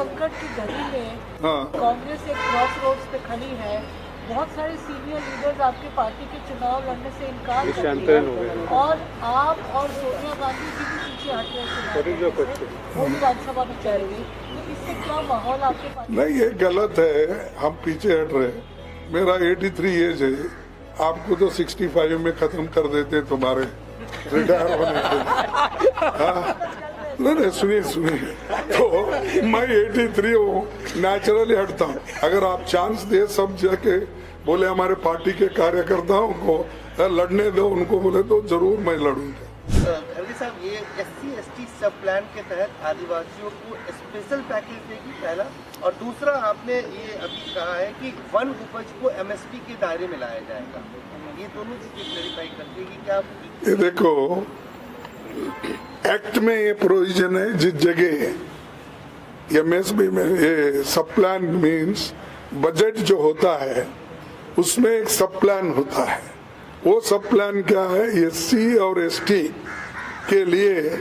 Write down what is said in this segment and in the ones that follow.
संकट की घड़ी में कांग्रेस एक क्रॉस रोड्स पे खड़ी है। बहुत सारे सीनियर लीडर्स आपके पार्टी के चुनाव लड़ने से इनकार कर रहे हैं और आप और सोनिया गांधी जी भी पीछे हट रहे हैं, वो विधानसभा में चलेंगे, तो इससे क्या माहौल आपके पार्टी? नहीं, ये गलत है, हम पीछे हट रहे हैं। मेरा 83 एज है, आपको तो 65 में खत्म कर देते तुम्हारे रिटायर होने के। नहीं, सुनिए, तो मैं 83 हूँ, नेचुरली हटता हूँ। अगर आप चांस दे सब जाके बोले हमारे पार्टी के कार्यकर्ताओं को लड़ने दो, उनको बोले तो जरूर मैं लड़ूंगा। खरगे साहब, ये SC/ST सब प्लान के तहत आदिवासियों को स्पेशल पैकेज देगी, पहला, और दूसरा आपने ये अभी कहा है कि वन उपज को MSP के दायरे में लाया जाएगा। ये दोनों चीजें क्लैरिफाई करते हैं कि क्या? ये देखो, एक्ट में ये प्रोविजन है, जिस जगह MSP में ये सब प्लान मीन्स बजट जो होता है उसमें एक सब प्लान होता है। वो सब प्लान क्या है? SC और ST के लिए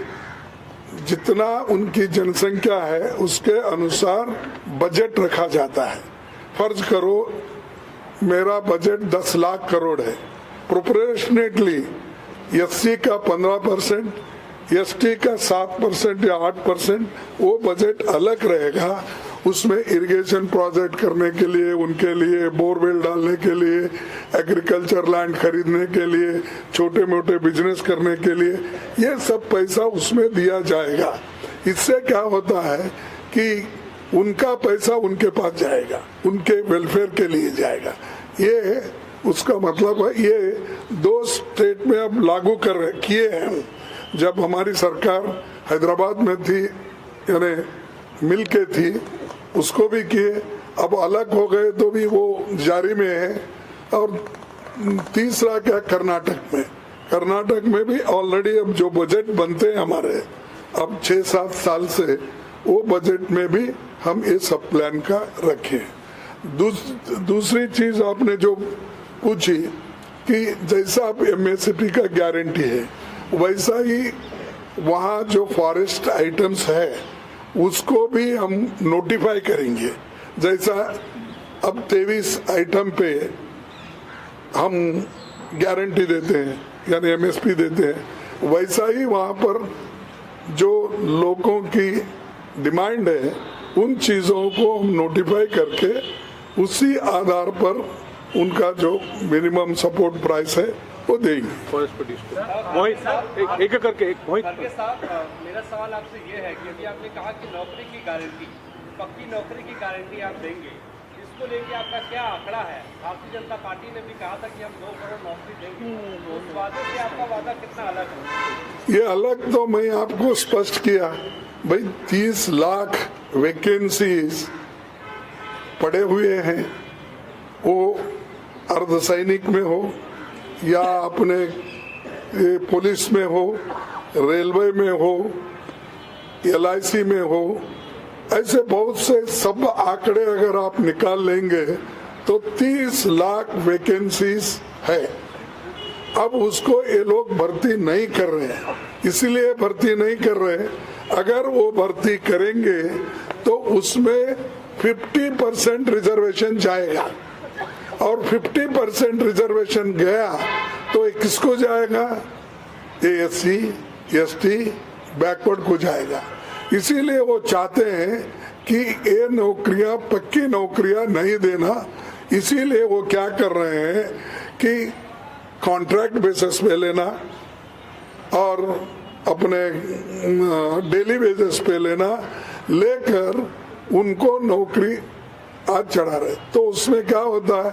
जितना उनकी जनसंख्या है उसके अनुसार बजट रखा जाता है। फर्ज करो मेरा बजट 10 लाख करोड़ है, प्रोपोर्शनेटली SC का 15%, ST का 7% या 8%, वो बजट अलग रहेगा। उसमें इरिगेशन प्रोजेक्ट करने के लिए, उनके लिए बोरवेल डालने के लिए, एग्रीकल्चर लैंड खरीदने के लिए, छोटे मोटे बिजनेस करने के लिए, ये सब पैसा उसमें दिया जाएगा। इससे क्या होता है कि उनका पैसा उनके पास जाएगा, उनके वेलफेयर के लिए जाएगा। ये उसका मतलब है। ये 2 स्टेट में अब लागू किए हैं। जब हमारी सरकार हैदराबाद में थी, यानी मिल के थी, उसको भी किए। अब अलग हो गए तो भी वो जारी में है। और तीसरा क्या, कर्नाटक में भी ऑलरेडी अब जो बजट बनते हैं हमारे अब 6-7 साल से, वो बजट में भी हम ये सब प्लान का रखे। दूसरी चीज आपने जो पूछी कि जैसा आप MSP का गारंटी है, वैसा ही वहाँ जो फॉरेस्ट आइटम्स है उसको भी हम नोटिफाई करेंगे। जैसा अब 23 आइटम पे हम गारंटी देते हैं, यानी MSP देते हैं, वैसा ही वहाँ पर जो लोगों की डिमांड है उन चीज़ों को हम नोटिफाई करके उसी आधार पर उनका जो मिनिमम सपोर्ट प्राइस है वो देंगे। एक करके मेरा सवाल आपसे ये है कि अभी आपने कहा कि नौकरी की गारंटी, पक्की नौकरी की गारंटी आप देंगे, इसको लेके आपका क्या आंकड़ा है? भारतीय जनता पार्टी ने भी कहा था कि हम 2 करोड़ नौकरी देंगे, तो उस वादे से आपका वादा कितना अलग है? ये अलग तो मैं आपको स्पष्ट किया भाई, 30 लाख वैकेंसीज पड़े हुए हैं, वो अर्धसैनिक में हो या अपने पुलिस में हो, रेलवे में हो, LIC में हो, ऐसे बहुत से सब आंकड़े अगर आप निकाल लेंगे तो 30 लाख वैकेंसीज है। अब उसको ये लोग भर्ती नहीं कर रहे हैं, इसीलिए भर्ती नहीं कर रहे। अगर वो भर्ती करेंगे तो उसमें 50% रिजर्वेशन जाएगा, और 50% रिजर्वेशन गया तो किसको जाएगा? SC ST बैकवर्ड को जाएगा। इसीलिए वो चाहते हैं कि ये नौकरियां, पक्की नौकरियां नहीं देना। इसीलिए वो क्या कर रहे हैं कि कॉन्ट्रैक्ट बेसिस पे लेना और अपने डेली बेसिस पे लेना, लेकर उनको नौकरी आज चढ़ा रहे। तो उसमें क्या होता है,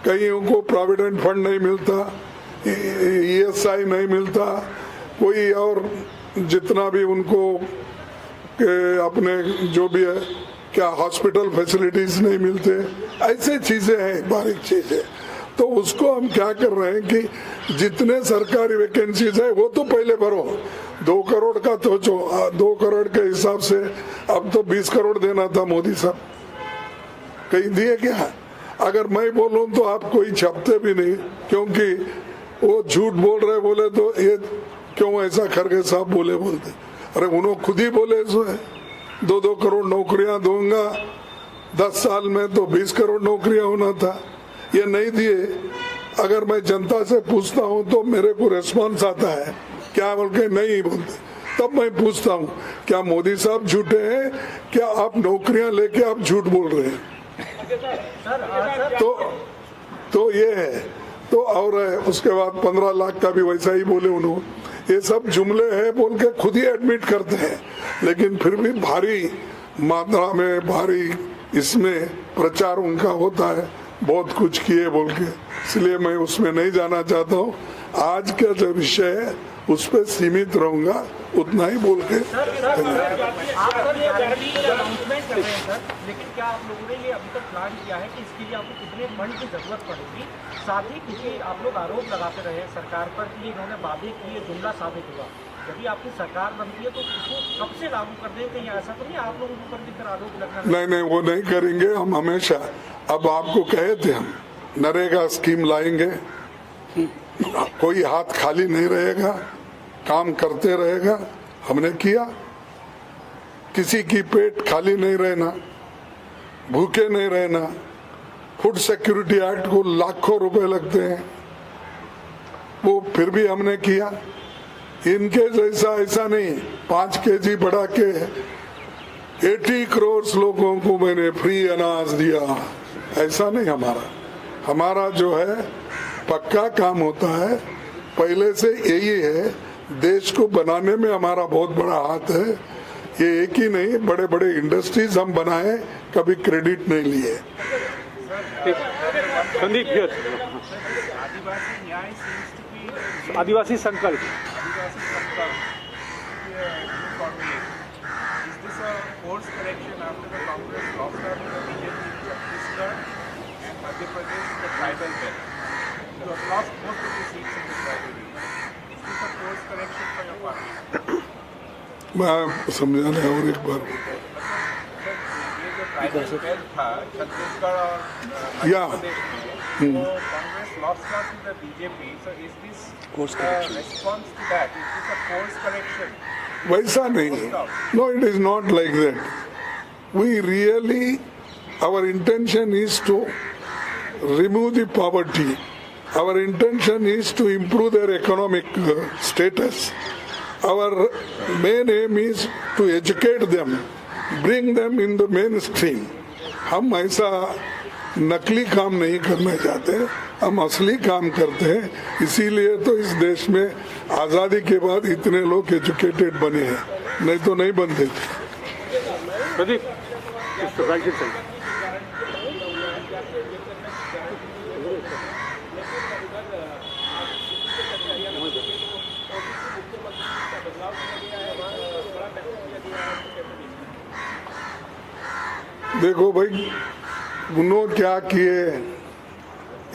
कईयों को प्रोविडेंट फंड नहीं मिलता, ESI नहीं मिलता, कोई और जितना भी उनको अपने जो भी है क्या हॉस्पिटल फैसिलिटीज नहीं मिलते, ऐसे चीजें हैं, बारीक चीजें। तो उसको हम क्या कर रहे हैं कि जितने सरकारी वैकेंसीज है वो तो पहले भरो। 2 करोड़ का तो 2 करोड़ के हिसाब से अब तो 20 करोड़ देना था मोदी साहब, कहीं दिए क्या? अगर मैं बोलूं तो आप कोई छपते भी नहीं, क्योंकि वो झूठ बोल रहे बोले तो ये क्यों ऐसा खरगे साहब बोलते? अरे उन्होंने खुद ही बोले सो है, 2-2 करोड़ नौकरियां दूंगा, 10 साल में तो 20 करोड़ नौकरियां होना था, ये नहीं दिए। अगर मैं जनता से पूछता हूं तो मेरे को रेस्पॉन्स आता है क्या बोल के नहीं बोलते, तब मैं पूछता हूं क्या मोदी साहब झूठे हैं, क्या आप नौकरियां लेके आप झूठ बोल रहे हैं? तो ये है। तो और उसके बाद 15 लाख का भी वैसा ही बोले उन्होंने। ये सब जुमले हैं बोल के खुद ही एडमिट करते हैं, लेकिन फिर भी भारी मात्रा में भारी इसमें प्रचार उनका होता है बहुत कुछ किए बोल के, इसलिए मैं उसमें नहीं जाना चाहता हूँ। आज का जो विषय है उस पर सीमित रहूंगा, उतना ही बोल के। लेकिन क्या आप लोगों ने ये अभी तक प्लान किया है कि इसके लिए आपको कितने फंड की जरूरत पड़ेगी? साथ ही क्योंकि आप लोग आरोप लगाते रहे सरकार पर कि इन्होंने वादे किए, जुमला साबित हुआ। यदि आपकी सरकार बनती है तो उसको कब से लागू कर देंगे? ऐसा तो नहीं आप लोगों के ऊपर भी फिर आरोप लगना? नहीं, वो नहीं करेंगे हम हमेशा। अब आपको कहे थे हम नरेगा स्कीम लाएंगे, कोई हाथ खाली नहीं रहेगा, काम करते रहेगा। हमने किया, किसी की पेट खाली नहीं रहना, भूखे नहीं रहना। फूड सिक्योरिटी एक्ट को लाखों रुपए लगते हैं, वो फिर भी हमने किया। इनके जैसा ऐसा नहीं 5 kg बढ़ा के 80 करोड़ लोगों को मैंने फ्री अनाज दिया, ऐसा नहीं। हमारा जो है पक्का काम होता है, पहले से यही है। देश को बनाने में हमारा बहुत बड़ा हाथ है। ये एक ही नहीं, बड़े बड़े इंडस्ट्रीज हम बनाए, कभी क्रेडिट नहीं लिए। संदीप, आदिवासी संकल्प course correction after the Congress lost out in the BJP in Chhattisgarh and Madhya Pradesh, the tribal belt. You have lost most of the seats in the tribal region. Is this a course correction for your party? मैं समझाने और एक बार ये जो tribal belt था छत्तीसगढ़ और मध्य प्रदेश में, तो Congress lost out in the BJP. So is this a response to that? Is this a course correction? वैसा नहीं, no, it is not like that. We really, our intention is to remove the poverty. Our intention is to improve their economic status. Our main aim is to educate them, bring them in the mainstream. हम ऐसा नकली काम नहीं करना चाहते, हम असली काम करते हैं। इसीलिए तो इस देश में आज़ादी के बाद इतने लोग एजुकेटेड बने हैं, नहीं तो नहीं बनते थे। देखो भाई, उन्होंने क्या किए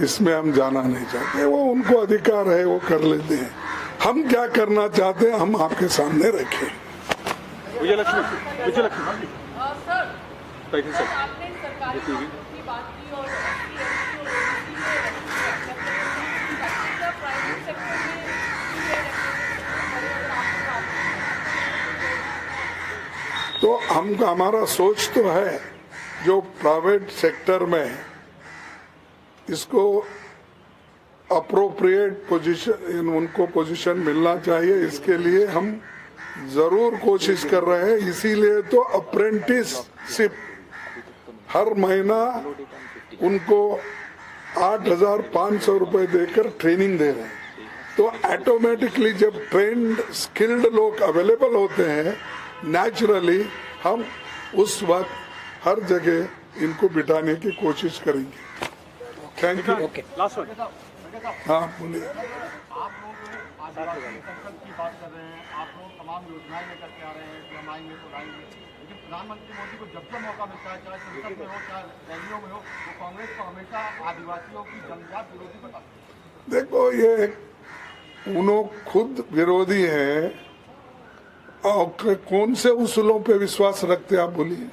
इसमें हम जाना नहीं चाहते, वो उनको अधिकार है, वो कर लेते हैं। हम क्या करना चाहते हैं हम आपके सामने रखें। विजयलक्ष्मी सर, आपने सरकारी नौकरियों की बात की और प्राइवेट सेक्टर में तो हमारा सोच तो है जो प्राइवेट सेक्टर में इसको अप्रोप्रिएट पोजीशन, उनको पोजीशन मिलना चाहिए। इसके लिए हम जरूर कोशिश कर रहे हैं। इसीलिए तो अप्रेंटिसशिप हर महीना उनको 8,500 रुपए देकर ट्रेनिंग दे रहे हैं। तो ऑटोमेटिकली जब ट्रेंड स्किल्ड लोग अवेलेबल होते हैं, नेचुरली हम उस वक्त हर जगह इनको बिठाने की कोशिश करेंगे। Thank you. Last one. हाँ बोलिए। आप लोग आदिवासी संकल्प की बात कर रहे हैं, आप लोग तमाम योजनाएं लेकर के आ रहे हैं कि हम आएंगे तो लाएंगे, लेकिन प्रधानमंत्री मोदी को जब जब मौका मिलता है, चाहे संसद में हो चाहे रैलियों में हो, वो कांग्रेस को हमेशा आदिवासियों की जन्मजात विरोधी बताते हैं। देखो, ये उन्होंने खुद विरोधी है और कौन से उसूलों पे विश्वास रखते आप बोलिए?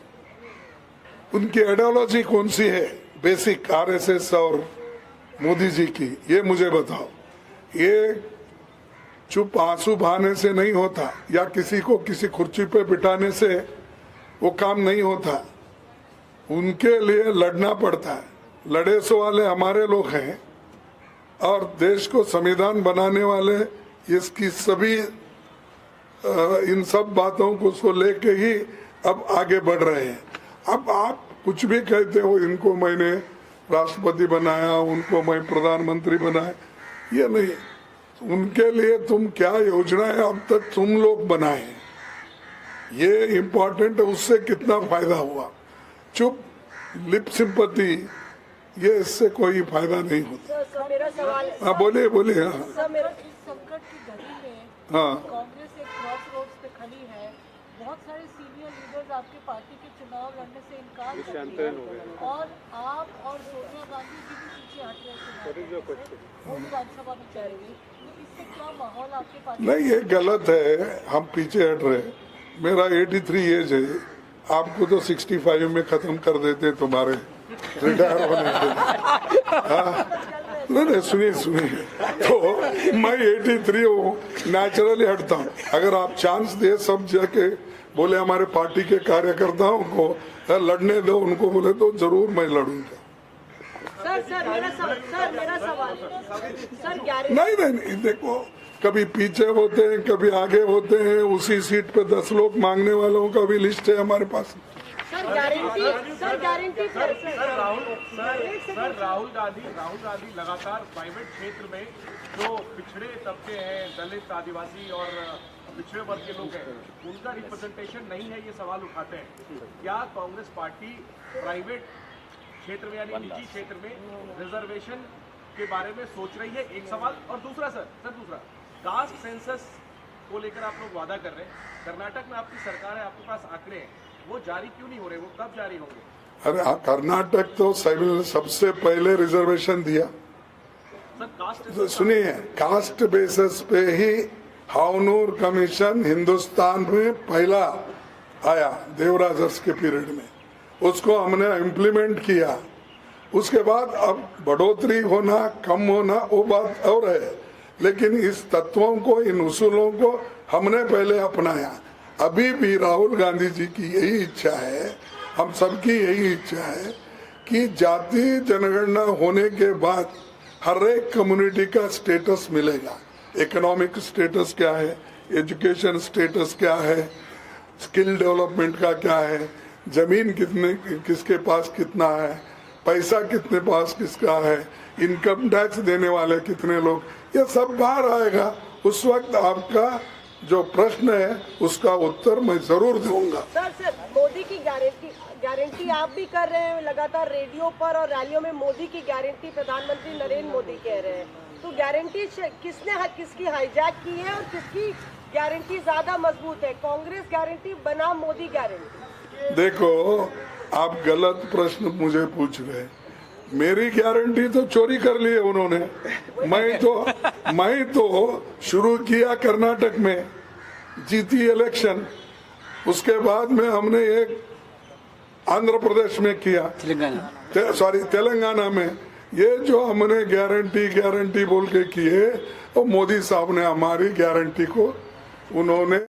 उनकी आइडियोलॉजी कौन सी है बेसिक, आरएसएस और मोदी जी की, ये मुझे बताओ। ये चुप आंसू बहाने से नहीं होता, या किसी को किसी कुर्सी पे बिठाने से वो काम नहीं होता, उनके लिए लड़ना पड़ता है। लड़े सो वाले हमारे लोग हैं और देश को संविधान बनाने वाले इसकी सभी इन सब बातों को लेके ही अब आगे बढ़ रहे हैं। अब आप कुछ भी कहते हो, इनको मैंने राष्ट्रपति बनाया, उनको मैं प्रधानमंत्री बनाया, ये नहीं, उनके लिए तुम क्या योजनाएं अब तक तुम लोग बनाए, ये इम्पोर्टेंट है। उससे कितना फायदा हुआ, चुप लिप सिंपैथी, ये इससे कोई फायदा नहीं होता। सर मेरा सवाल, हाँ बोलिए बोलिए। हाँ सर मेरा इस संकट की घड़ी में हाँ कांग्रेस एक क्रॉस रोड्स पे खड़ी है। बहुत सारे सीनियर लीडर्स आपके पार्टी के चुनाव लड़ने से इनकार कर दिए और आप और सोनिया गांधी जी भी पीछे हट रहे हैं, वो विधानसभा में चलेगी, तो इससे क्या माहौल आपके पार्टी? नहीं, ये गलत है, हम पीछे हट रहे। मेरा 83 एज है, आपको तो 65 में खत्म कर देते तुम्हारे रिटायर होने के। नहीं सुनिए तो मैं 83 हूँ, नेचुरली हटता हूँ। अगर आप चांस दे सब जाके बोले हमारे पार्टी के कार्यकर्ताओं को लड़ने दो, उनको बोले तो जरूर मैं लड़ूंगा। सर मेरा सवाल सर नहीं, देखो कभी पीछे होते हैं, कभी आगे होते हैं, उसी सीट पे 10 लोग मांगने वालों का भी लिस्ट है हमारे पास। सर राहुल गांधी लगातार प्राइवेट क्षेत्र में जो पिछड़े तबके हैं, दलित, आदिवासी और पिछड़े वर्ग के लोग हैं, उनका रिप्रेजेंटेशन नहीं है, ये सवाल उठाते हैं। क्या कांग्रेस पार्टी प्राइवेट क्षेत्र में यानी निजी क्षेत्र में रिजर्वेशन के बारे में सोच रही है? एक सवाल। और दूसरा दूसरा कास्ट सेंसस को लेकर आप लोग वादा कर रहे हैं, कर्नाटक में आपकी सरकार है, आपके पास आंकड़े हैं, वो जारी क्यों नहीं हो रहे, वो कब जारी होंगे? अरे कर्नाटक तो सबसे पहले रिजर्वेशन दिया। सर सुनिए, कास्ट बेसिस पे ही हावनूर कमीशन हिंदुस्तान में पहला आया देवराजस के पीरियड में, उसको हमने इम्प्लीमेंट किया। उसके बाद अब बढ़ोतरी होना कम होना वो बात और है, लेकिन इस तत्वों को, इन उसूलों को हमने पहले अपनाया। अभी भी राहुल गांधी जी की यही इच्छा है, हम सबकी यही इच्छा है कि जाति जनगणना होने के बाद हर एक कम्युनिटी का स्टेटस मिलेगा। इकोनॉमिक स्टेटस क्या है, एजुकेशन स्टेटस क्या है, स्किल डेवलपमेंट का क्या है, जमीन किसके पास कितना है, पैसा कितने पास किसका है, इनकम टैक्स देने वाले कितने लोग, ये सब बाहर आएगा। उस वक्त आपका जो प्रश्न है उसका उत्तर मैं जरूर दूंगा। सर मोदी की गारंटी आप भी कर रहे हैं, लगातार रेडियो पर और रैलियों में मोदी की गारंटी प्रधानमंत्री नरेंद्र मोदी कह रहे हैं, तो गारंटी किसकी हाईजैक की है और किसकी गारंटी ज्यादा मजबूत है, कांग्रेस गारंटी बनाम मोदी गारंटी? देखो, आप गलत प्रश्न मुझे पूछ रहे हैं। मेरी गारंटी तो चोरी कर ली है उन्होंने। मैं तो शुरू किया कर्नाटक में, जीती इलेक्शन, उसके बाद में हमने एक आंध्र प्रदेश में किया, तेलंगाना में। ये जो हमने गारंटी बोल के किए, वो मोदी साहब ने हमारी गारंटी को उन्होंने